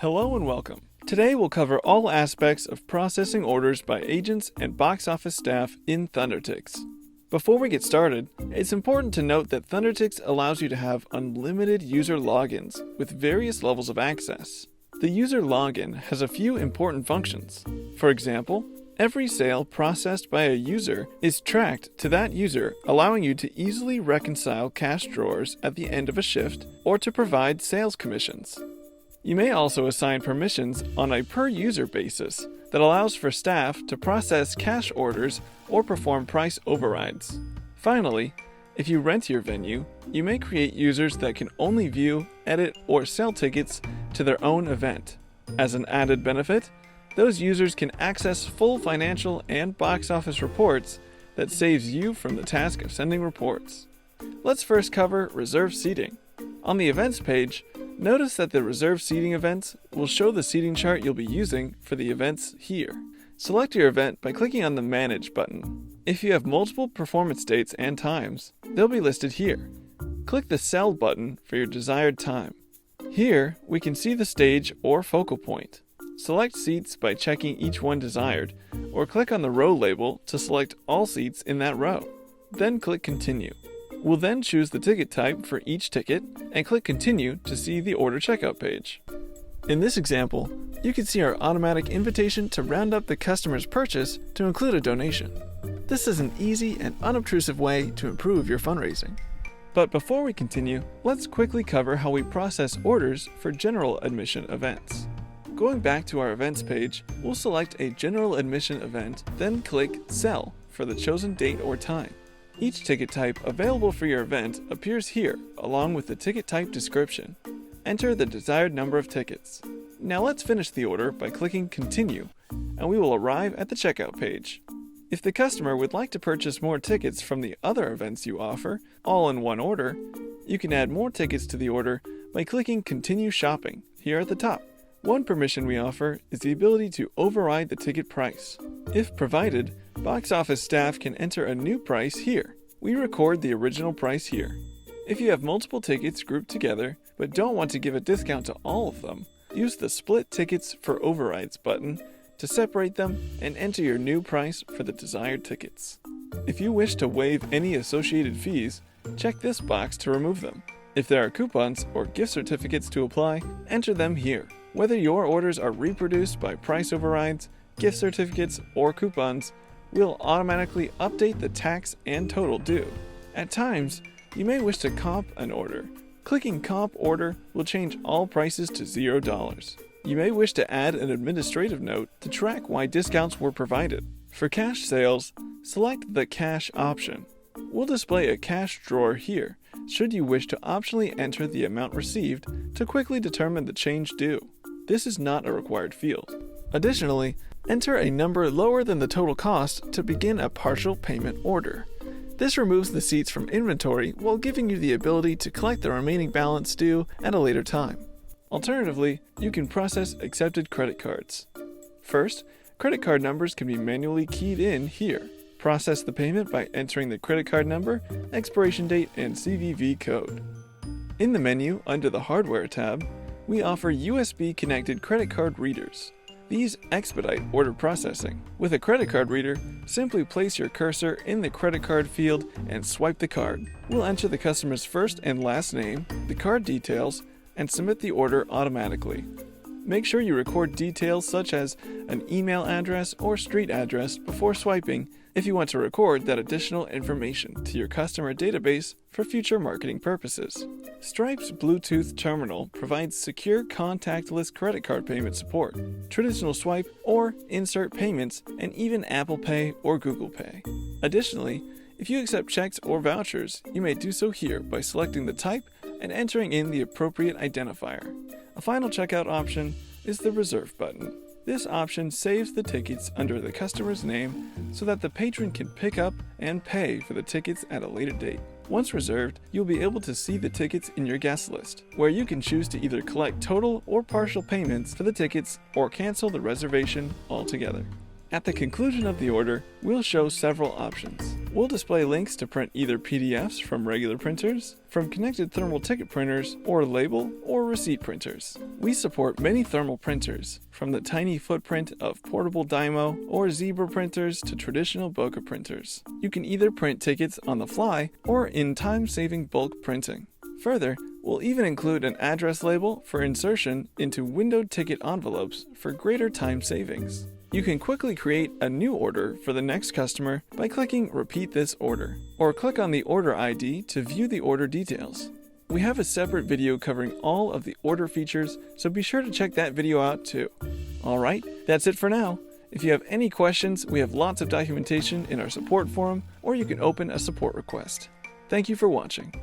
Hello and welcome. Today we'll cover all aspects of processing orders by agents and box office staff in ThunderTix. Before we get started, it's important to note that ThunderTix allows you to have unlimited user logins with various levels of access. The user login has a few important functions. For example, every sale processed by a user is tracked to that user, allowing you to easily reconcile cash drawers at the end of a shift or to provide sales commissions. You may also assign permissions on a per-user basis that allows for staff to process cash orders or perform price overrides. Finally, if you rent your venue, you may create users that can only view, edit, or sell tickets to their own event. As an added benefit, those users can access full financial and box office reports that saves you from the task of sending reports. Let's first cover reserved seating. On the events page, notice that the reserved seating events will show the seating chart you'll be using for the events here. Select your event by clicking on the Manage button. If you have multiple performance dates and times, they'll be listed here. Click the Sell button for your desired time. Here, we can see the stage or focal point. Select seats by checking each one desired, or click on the row label to select all seats in that row. Then click Continue. We'll then choose the ticket type for each ticket and click Continue to see the order checkout page. In this example, you can see our automatic invitation to round up the customer's purchase to include a donation. This is an easy and unobtrusive way to improve your fundraising. But before we continue, let's quickly cover how we process orders for general admission events. Going back to our events page, we'll select a general admission event, then click Sell for the chosen date or time. Each ticket type available for your event appears here, along with the ticket type description. Enter the desired number of tickets. Now let's finish the order by clicking Continue, and we will arrive at the checkout page. If the customer would like to purchase more tickets from the other events you offer, all in one order, you can add more tickets to the order by clicking Continue Shopping here at the top. One permission we offer is the ability to override the ticket price. If provided, box office staff can enter a new price here. We record the original price here. If you have multiple tickets grouped together but don't want to give a discount to all of them, use the Split Tickets for Overrides button to separate them and enter your new price for the desired tickets. If you wish to waive any associated fees, check this box to remove them. If there are coupons or gift certificates to apply, enter them here. Whether your orders are reproduced by price overrides, gift certificates, or coupons, we'll automatically update the tax and total due. At times, you may wish to comp an order. Clicking Comp Order will change all prices to $0. You may wish to add an administrative note to track why discounts were provided. For cash sales, select the Cash option. We'll display a cash drawer here, should you wish to optionally enter the amount received to quickly determine the change due. This is not a required field. Additionally, enter a number lower than the total cost to begin a partial payment order. This removes the seats from inventory while giving you the ability to collect the remaining balance due at a later time. Alternatively, you can process accepted credit cards. First, credit card numbers can be manually keyed in here. Process the payment by entering the credit card number, expiration date, and CVV code. In the menu, under the Hardware tab, we offer USB-connected credit card readers. These expedite order processing. With a credit card reader, simply place your cursor in the credit card field and swipe the card. We'll enter the customer's first and last name, the card details, and submit the order automatically. Make sure you record details such as an email address or street address before swiping if you want to record that additional information to your customer database for future marketing purposes. Stripe's Bluetooth terminal provides secure contactless credit card payment support, traditional swipe or insert payments, and even Apple Pay or Google Pay. Additionally, if you accept checks or vouchers, you may do so here by selecting the type and entering in the appropriate identifier. A final checkout option is the Reserve button. This option saves the tickets under the customer's name so that the patron can pick up and pay for the tickets at a later date. Once reserved, you'll be able to see the tickets in your guest list, where you can choose to either collect total or partial payments for the tickets or cancel the reservation altogether. At the conclusion of the order, we'll show several options. We'll display links to print either PDFs from regular printers, from connected thermal ticket printers, or label or receipt printers. We support many thermal printers, from the tiny footprint of portable Dymo or Zebra printers to traditional Boca printers. You can either print tickets on the fly or in time-saving bulk printing. Further, we'll even include an address label for insertion into windowed ticket envelopes for greater time savings. You can quickly create a new order for the next customer by clicking Repeat this order, or click on the order ID to view the order details. We have a separate video covering all of the order features, so be sure to check that video out too. Alright, that's it for now. If you have any questions, we have lots of documentation in our support forum, or you can open a support request. Thank you for watching.